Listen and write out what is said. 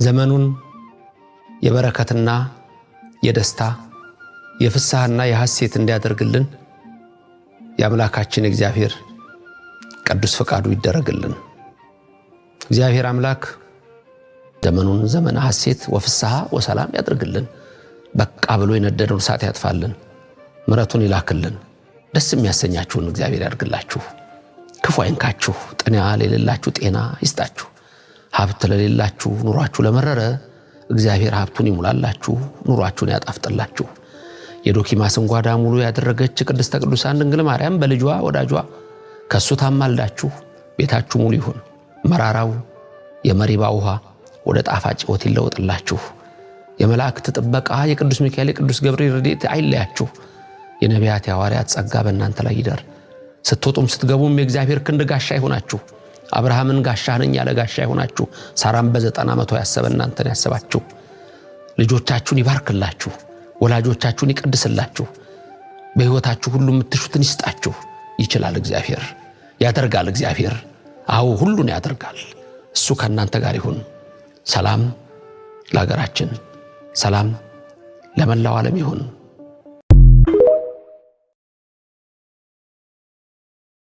ዘመኑን የበረከትና የደስታ የፍስሐና የሐሴት እንዲያደርግልን የአምላካችን እግዚአብሔር ቅዱስ ፈቃዱ ይደረግልን። እግዚአብሔር አምላክ ዘመኑን ዘመነ ሐሴት ወፍስሐ ወሰላም ያደርግልን። በቃ ብሎ የነደደውን እሳት ያጥፋልን። ምሕረቱን ይላክልን። ደስ የሚያሰኛችሁን እግዚአብሔር ያድርግላችሁ። ክፉ አይንካችሁ። ጤና ለሌላችሁ ጤና ይስጣችሁ። ሀብት ለሌላችሁ ኑሯችሁ ለመረረ እግዚአብሔር ሀብቱን ይሙላላችሁ፣ ኑሯችሁን ያጣፍጥላችሁ። የዶኪማስን ጓዳ ሙሉ ያደረገች ቅድስተ ቅዱሳን ድንግል ማርያም በልጇ ወዳጇ ከሱ ታማልዳችሁ ቤታችሁ ሙሉ ይሁን። መራራው የመሪባ ውሃ ወደ ጣፋጭ ሕይወት ይለወጥላችሁ። የመላእክት ጥበቃ የቅዱስ ሚካኤል የቅዱስ ገብርኤል ረድኤት አይለያችሁ። የነቢያት የሐዋርያት ጸጋ በእናንተ ላይ ይደር። ስትወጡም ስትገቡም የእግዚአብሔር ክንድ ጋሻ ይሆናችሁ። አብርሃምን ጋሻ ነኝ ያለ ጋሻ ይሆናችሁ። ሳራም በ90 ዓመቷ ያሰበ እናንተን ያሰባችሁ። ልጆቻችሁን ይባርክላችሁ፣ ወላጆቻችሁን ይቀድስላችሁ። በሕይወታችሁ ሁሉ የምትሹትን ይስጣችሁ። ይችላል እግዚአብሔር፣ ያደርጋል እግዚአብሔር። አዎ ሁሉን ያደርጋል። እሱ ከእናንተ ጋር ይሁን። ሰላም ለሀገራችን፣ ሰላም ለመላው ዓለም ይሁን።